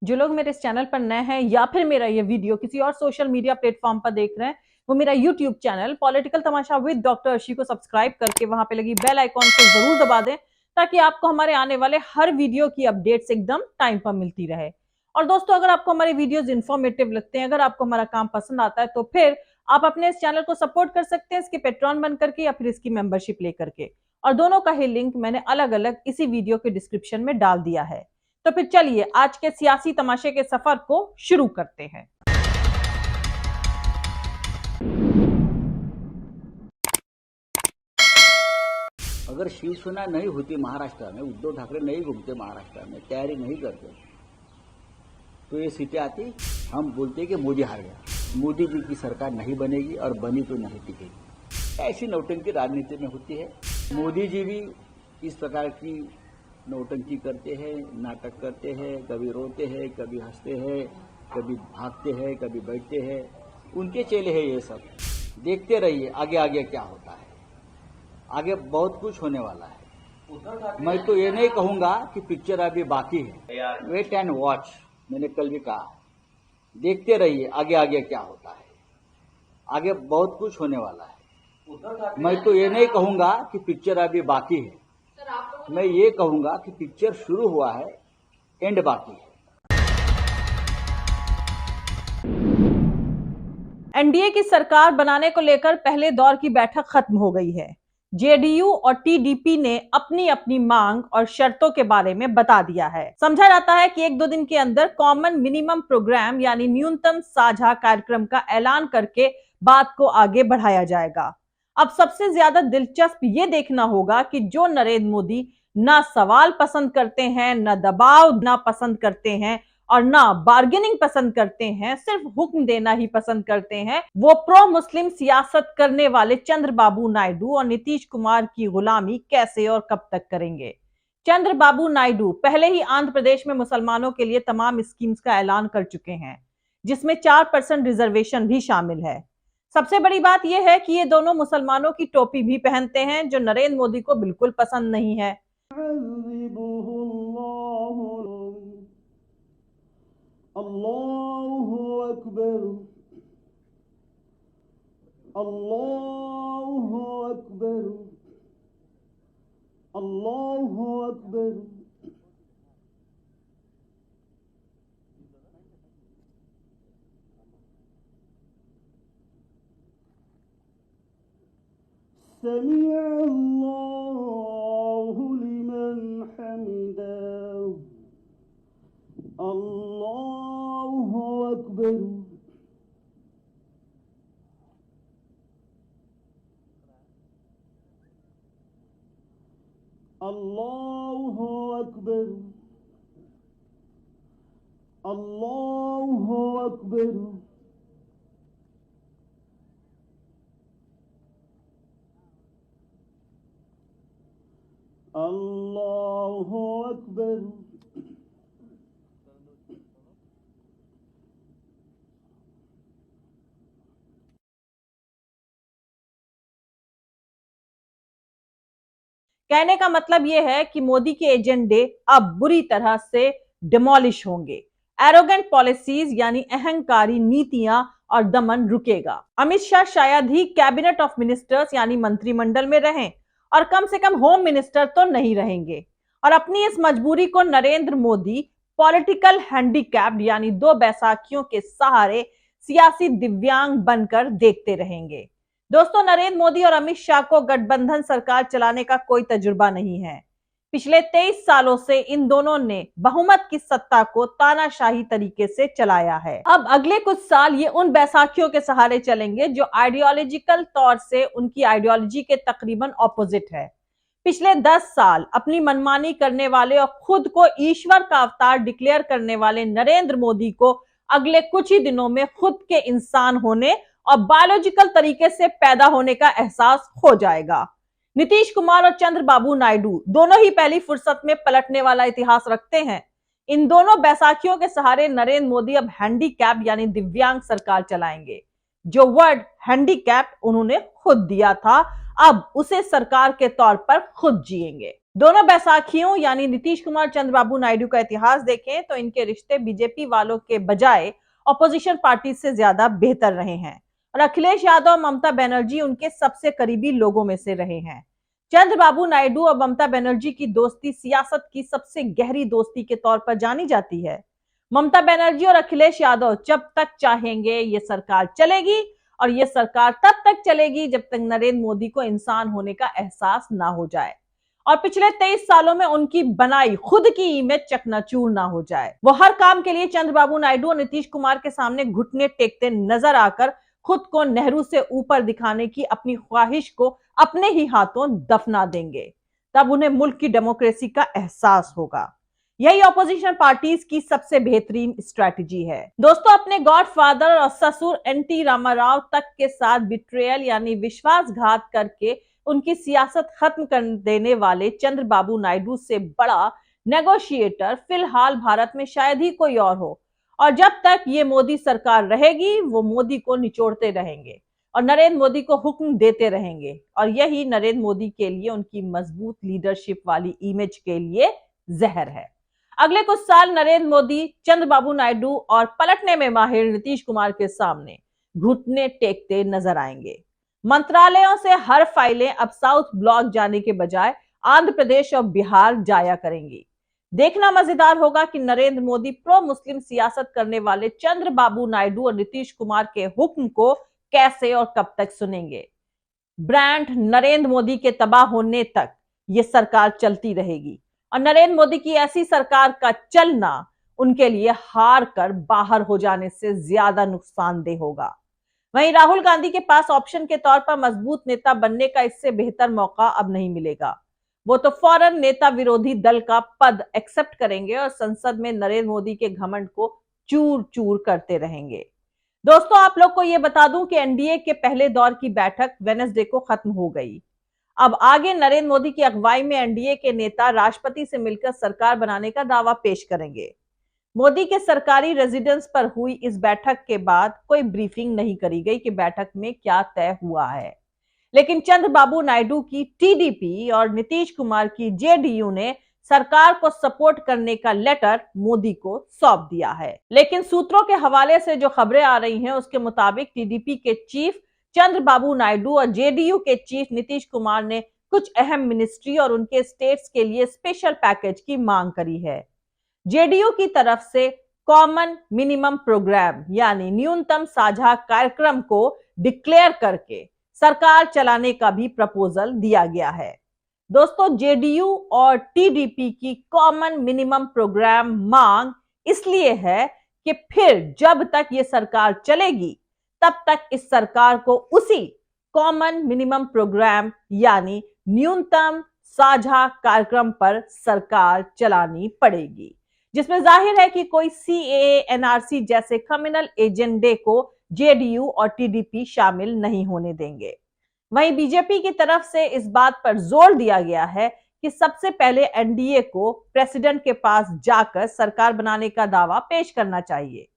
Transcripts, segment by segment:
जो लोग मेरे इस चैनल पर नए हैं या फिर मेरा ये वीडियो किसी और सोशल मीडिया प्लेटफॉर्म पर देख रहे हैं, वो मेरा YouTube channel political Tamasha with doctor Arshi को सब्सक्राइब करके वहां पे लगी बेल आइकॉन को जरूर दबा दें, ताकि आपको हमारे आने वाले हर वीडियो की अपडेट्स एकदम टाइम पर मिलती रहे। और दोस्तों, अगर आपको हमारे वीडियोस इन्फॉर्मेटिव लगते हैं, अगर आपको हमारा काम पसंद आता है, तो फिर आप अपने इस चैनल को सपोर्ट कर सकते हैं इसके पेट्रॉन बन करके या फिर इसकी मेंबरशिप लेकर के। और दोनों का ही लिंक मैंने अलग अलग इसी वीडियो के डिस्क्रिप्शन में डाल दिया है। तो फिर चलिए आज के सियासी तमाशे के सफर को शुरू करते हैं। अगर शिवसेना नहीं होती महाराष्ट्र में, उद्धव ठाकरे नहीं घूमते महाराष्ट्र में, तैयारी नहीं करते, तो ये सीटें आती। हम बोलते कि मोदी हार गया, मोदी जी की सरकार नहीं बनेगी और बनी तो नहीं टिकेगी। ऐसी नौटंकी राजनीति में होती है। मोदी जी भी इस प्रकार की नौटंकी करते हैं, नाटक करते हैं, कभी रोते हैं, कभी हंसते हैं, कभी भागते हैं, कभी बैठते हैं। उनके चेले हैं ये सब। देखते रहिए आगे आगे क्या होता है। आगे बहुत कुछ होने वाला है। मैं तो ये नहीं कहूंगा कि पिक्चर अभी बाकी है। वेट एंड वॉच, मैंने कल भी कहा। देखते रहिए आगे आगे क्या होता है। आगे बहुत कुछ होने वाला है। मैं तो ये नहीं कहूंगा कि पिक्चर अभी बाकी है। मैं ये कहूंगा कि पिक्चर शुरू हुआ है, एंड बाकी है। एनडीए की सरकार बनाने को लेकर पहले दौर की बैठक खत्म हो गई है। जेडीयू और टीडीपी ने अपनी अपनी मांग और शर्तों के बारे में बता दिया है। समझा जाता है कि एक दो दिन के अंदर कॉमन मिनिमम प्रोग्राम यानी न्यूनतम साझा कार्यक्रम का ऐलान करके बात को आगे बढ़ाया जाएगा। अब सबसे ज्यादा दिलचस्प ये देखना होगा कि जो नरेंद्र मोदी ना सवाल पसंद करते हैं, ना दबाव ना पसंद करते हैं और ना बार्गेनिंग पसंद करते हैं, सिर्फ हुक्म देना ही पसंद करते हैं, वो प्रो मुस्लिम सियासत करने वाले चंद्रबाबू नायडू और नीतीश कुमार की गुलामी कैसे और कब तक करेंगे। चंद्रबाबू नायडू पहले ही आंध्र प्रदेश में मुसलमानों के लिए तमाम स्कीम्स का ऐलान कर चुके हैं, जिसमें 4% रिजर्वेशन भी शामिल है। सबसे बड़ी बात यह है कि ये दोनों मुसलमानों की टोपी भी पहनते हैं, जो नरेंद्र मोदी को बिल्कुल पसंद नहीं है। अल्लाहु अकबर, अल्लाहु अकबर, अल्लाहु अकबर। समिअ अल्लाहु लिमन हमिदह, अल्लाहु अकबर। अल्लाहु अकबर, अल्लाहु अकबर। अल्लाहु अकबर। कहने का मतलब यह है कि मोदी के एजेंडे अब बुरी तरह से डिमोलिश होंगे। एरोगेंट पॉलिसीज यानी अहंकारी नीतियां और दमन रुकेगा। अमित शाह शायद ही कैबिनेट ऑफ मिनिस्टर्स यानी मंत्रिमंडल में रहें और कम से कम होम मिनिस्टर तो नहीं रहेंगे। और अपनी इस मजबूरी को नरेंद्र मोदी पॉलिटिकल हैंडीकैप्ड यानी दो बैसाखियों के सहारे सियासी दिव्यांग बनकर देखते रहेंगे। दोस्तों, नरेंद्र मोदी और अमित शाह को गठबंधन सरकार चलाने का कोई तजुर्बा नहीं है। पिछले 23 सालों से इन दोनों ने बहुमत की सत्ता को तानाशाही तरीके से चलाया है। अब अगले कुछ साल ये उन बैसाखियों के सहारे चलेंगे जो आइडियोलॉजिकल तौर से उनकी आइडियोलॉजी के तकरीबन ऑपोजिट है। पिछले 10 साल अपनी मनमानी करने वाले और खुद को ईश्वर का अवतार डिक्लेयर करने वाले नरेंद्र मोदी को अगले कुछ ही दिनों में खुद के इंसान होने और बायोलॉजिकल तरीके से पैदा होने का एहसास हो जाएगा। नीतीश कुमार और चंद्रबाबू नायडू दोनों ही पहली फुर्सत में पलटने वाला इतिहास रखते हैं। इन दोनों बैसाखियों के सहारे नरेंद्र मोदी अब हैंडीकैप यानी दिव्यांग सरकार चलाएंगे। जो वर्ड हैंडीकैप उन्होंने खुद दिया था, अब उसे सरकार के तौर पर खुद जिएंगे। दोनों बैसाखियों यानी नीतीश कुमार चंद्रबाबू नायडू का इतिहास देखें तो इनके रिश्ते बीजेपी वालों के बजाय ऑपोजिशन पार्टी से ज्यादा बेहतर रहे हैं और अखिलेश यादव ममता बनर्जी उनके सबसे करीबी लोगों में से रहे हैं। चंद्रबाबू नायडू और ममता बनर्जी की दोस्ती सियासत की सबसे गहरी दोस्ती के तौर पर जानी जाती है। ममता बनर्जी और अखिलेश यादव जब तक चाहेंगे ये सरकार चलेगी और ये सरकार तब तक चलेगी जब तक नरेंद्र मोदी को इंसान होने का एहसास ना हो जाए और पिछले 23 सालों में उनकी बनाई खुद की इमेज चकनाचूर ना हो जाए। वो हर काम के लिए चंद्रबाबू नायडू और नीतीश कुमार के सामने घुटने टेकते नजर आकर खुद को नेहरू से ऊपर दिखाने की अपनी ख्वाहिश को अपने ही हाथों दफना देंगे। तब उन्हें मुल्क की डेमोक्रेसी का एहसास होगा। यही ऑपोजिशन पार्टीज की सबसे बेहतरीन स्ट्रैटेजी है। दोस्तों, अपने गॉडफादर और ससुर एनटी रामाराव तक के साथ बिट्रेयल यानी विश्वासघात करके उनकी सियासत खत्म कर देने वाले चंद्रबाबू नायडू से बड़ा नेगोशिएटर फिलहाल भारत में शायद ही कोई और हो। और जब तक ये मोदी सरकार रहेगी वो मोदी को निचोड़ते रहेंगे और नरेंद्र मोदी को हुक्म देते रहेंगे और यही नरेंद्र मोदी के लिए उनकी मजबूत लीडरशिप वाली इमेज के लिए जहर है। अगले कुछ साल नरेंद्र मोदी चंद्रबाबू नायडू और पलटने में माहिर नीतीश कुमार के सामने घुटने टेकते नजर आएंगे। मंत्रालयों से हर फाइलें अब साउथ ब्लॉक जाने के बजाय आंध्र प्रदेश और बिहार जाया करेंगी। देखना मजेदार होगा कि नरेंद्र मोदी प्रो मुस्लिम सियासत करने वाले चंद्रबाबू नायडू और नीतीश कुमार के हुक्म को कैसे और कब तक सुनेंगे। ब्रांड नरेंद्र मोदी के तबाह होने तक ये सरकार चलती रहेगी और नरेंद्र मोदी की ऐसी सरकार का चलना उनके लिए हार कर बाहर हो जाने से ज्यादा नुकसानदेह होगा। वहीं राहुल गांधी के पास ऑप्शन के तौर पर मजबूत नेता बनने का इससे बेहतर मौका अब नहीं मिलेगा। वो तो फौरन नेता विरोधी दल का पद एक्सेप्ट करेंगे और संसद में नरेंद्र मोदी के घमंड को चूर चूर करते रहेंगे। दोस्तों, आप लोग को यह बता दूं कि एनडीए के पहले दौर की बैठक वेडनेसडे को खत्म हो गई। अब आगे नरेंद्र मोदी की अगुवाई में एनडीए के नेता राष्ट्रपति से मिलकर सरकार बनाने का दावा पेश करेंगे। मोदी के सरकारी रेजिडेंस पर हुई इस बैठक के बाद कोई ब्रीफिंग नहीं करी गई कि बैठक में क्या तय हुआ है, लेकिन चंद्रबाबू नायडू की टीडीपी और नीतीश कुमार की जेडीयू ने सरकार को सपोर्ट करने का लेटर मोदी को सौंप दिया है। लेकिन सूत्रों के हवाले से जो खबरें आ रही हैं उसके मुताबिक टीडीपी के चीफ चंद्रबाबू नायडू और जेडीयू के चीफ नीतीश कुमार ने कुछ अहम मिनिस्ट्री और उनके स्टेट्स के लिए स्पेशल पैकेज की मांग करी है। जेडीयू की तरफ से कॉमन मिनिमम प्रोग्राम यानी न्यूनतम साझा कार्यक्रम को डिक्लेयर करके सरकार चलाने का भी प्रपोजल दिया गया है। दोस्तों, जेडीयू और टीडीपी की कॉमन मिनिमम प्रोग्राम मांग इसलिए है कि फिर जब तक ये सरकार चलेगी तब तक इस सरकार को उसी कॉमन मिनिमम प्रोग्राम यानी न्यूनतम साझा कार्यक्रम पर सरकार चलानी पड़ेगी, जिसमें जाहिर है कि कोई सीएए, एनआरसी जैसे कम्युनल एजेंडे को जेडीयू और टीडीपी शामिल नहीं होने देंगे। वहीं बीजेपी की तरफ से इस बात पर जोर दिया गया है कि सबसे पहले एनडीए को प्रेसिडेंट के पास जाकर सरकार बनाने का दावा पेश करना चाहिए।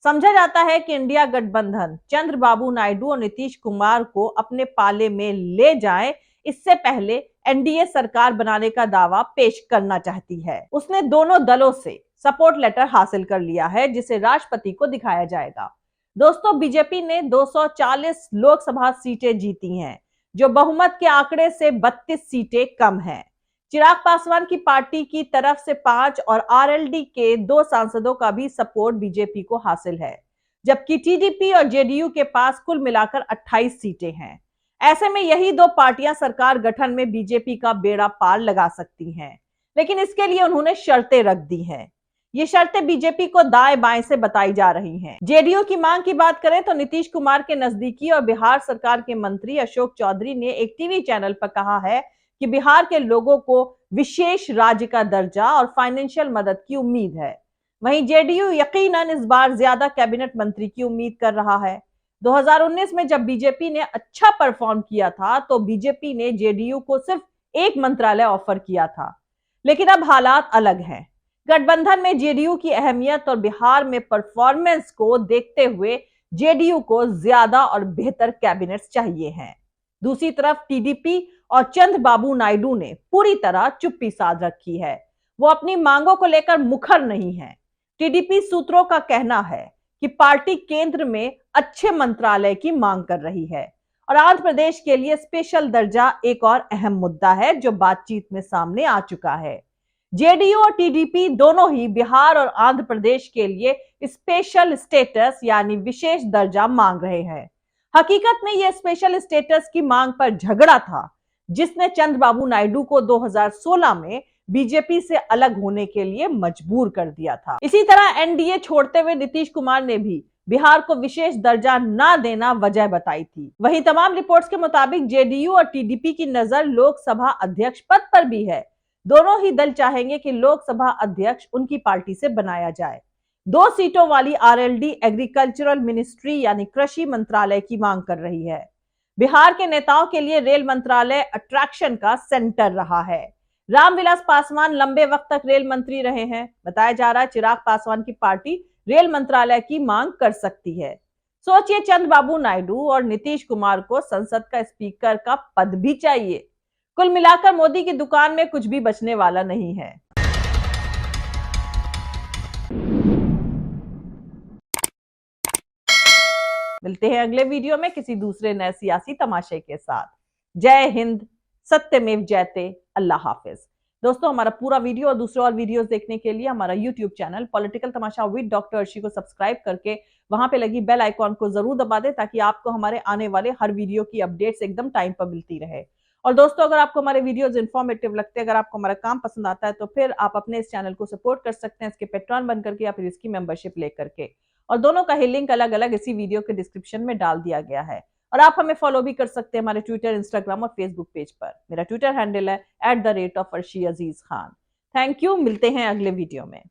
समझा जाता है कि इंडिया गठबंधन चंद्रबाबू नायडू और नीतीश कुमार को अपने पाले में ले जाए, इससे पहले एनडीए सरकार बनाने का दावा पेश करना चाहती है। उसने दोनों दलों से सपोर्ट लेटर हासिल कर लिया है जिसे राष्ट्रपति को दिखाया जाएगा। दोस्तों, बीजेपी ने 240 लोकसभा सीटें जीती हैं, जो बहुमत के आंकड़े से 32 सीटें कम हैं। चिराग पासवान की पार्टी की तरफ से 5 और आरएलडी के 2 सांसदों का भी सपोर्ट बीजेपी को हासिल है, जबकि टीडीपी और जेडीयू के पास कुल मिलाकर 28 सीटें हैं। ऐसे में यही दो पार्टियां सरकार गठन में बीजेपी का बेड़ा पार लगा सकती हैं, लेकिन इसके लिए उन्होंने शर्तें रख दी हैं। ये शर्तें बीजेपी को दाएं बाएं से बताई जा रही हैं। जेडीयू की मांग की बात करें तो नीतीश कुमार के नजदीकी और बिहार सरकार के मंत्री अशोक चौधरी ने एक टीवी चैनल पर कहा है कि बिहार के लोगों को विशेष राज्य का दर्जा और फाइनेंशियल मदद की उम्मीद है। वहीं जेडीयू यकीनन इस बार ज्यादा कैबिनेट मंत्री की उम्मीद कर रहा है। 2019 में जब बीजेपी ने अच्छा परफॉर्म किया था तो बीजेपी ने जेडीयू को सिर्फ एक मंत्रालय ऑफर किया था, लेकिन अब हालात अलग हैं। गठबंधन में जेडीयू की अहमियत और बिहार में परफॉर्मेंस को देखते हुए जेडीयू को ज्यादा और बेहतर कैबिनेट्स चाहिए हैं। दूसरी तरफ टीडीपी और चंद्रबाबू नायडू ने पूरी तरह चुप्पी साध रखी है। वो अपनी मांगों को लेकर मुखर नहीं है। टीडीपी सूत्रों का कहना है कि पार्टी केंद्र में अच्छे मंत्रालय की मांग कर रही है और आंध्र प्रदेश के लिए स्पेशल दर्जा एक और अहम मुद्दा है जो बातचीत में सामने आ चुका है। जेडीयू और टीडीपी दोनों ही बिहार और आंध्र प्रदेश के लिए स्पेशल स्टेटस यानी विशेष दर्जा मांग रहे हैं। हकीकत में यह स्पेशल स्टेटस की मांग पर झगड़ा था जिसने चंद्रबाबू नायडू को 2016 में बीजेपी से अलग होने के लिए मजबूर कर दिया था। इसी तरह एनडीए छोड़ते हुए नीतीश कुमार ने भी बिहार को विशेष दर्जा न देना वजह बताई थी। वहीं तमाम रिपोर्ट्स के मुताबिक जेडीयू और टीडीपी की नजर लोकसभा अध्यक्ष पद पर भी है। दोनों ही दल चाहेंगे कि लोकसभा अध्यक्ष उनकी पार्टी से बनाया जाए। 2 सीटों वाली आरएलडी एग्रीकल्चरल मिनिस्ट्री यानी कृषि मंत्रालय की मांग कर रही है। बिहार के नेताओं के लिए रेल मंत्रालय अट्रैक्शन का सेंटर रहा है। रामविलास पासवान लंबे वक्त तक रेल मंत्री रहे हैं। बताया जा रहा है चिराग पासवान की पार्टी रेल मंत्रालय की मांग कर सकती है। सोचिए, चंद्रबाबू नायडू और नीतीश कुमार को संसद का स्पीकर का पद भी चाहिए। कुल मिलाकर मोदी की दुकान में कुछ भी बचने वाला नहीं है। मिलते हैं अगले वीडियो में किसी दूसरे नए सियासी तमाशे के साथ। जय हिंद, सत्यमेव जयते, अल्लाह हाफिज। दोस्तों, हमारा पूरा वीडियो और दूसरे और वीडियोस देखने के लिए हमारा YouTube channel political Tamasha with doctor Arshi को सब्सक्राइब करके वहां पे लगी बेल आइकॉन को जरूर दबा दें ताकि आपको हमारे आने वाले हर वीडियो की अपडेट्स एकदम टाइम पर मिलती रहे। और दोस्तों, अगर आपको हमारे वीडियोस इन्फॉर्मेटिव लगते हैं, अगर आपको हमारा काम पसंद आता है तो फिर आप अपने इस चैनल को सपोर्ट कर सकते हैं इसके पेट्रॉन बन करके या फिर इसकी मेंबरशिप लेकर के। और दोनों का ही लिंक अलग अलग इसी वीडियो के डिस्क्रिप्शन में डाल दिया गया है। और आप हमें फॉलो भी कर सकते हैं हमारे ट्विटर, इंस्टाग्राम और फेसबुक पेज पर। मेरा ट्विटर हैंडल है @अर्शी अजीज खान। थैंक यू, मिलते हैं अगले वीडियो में।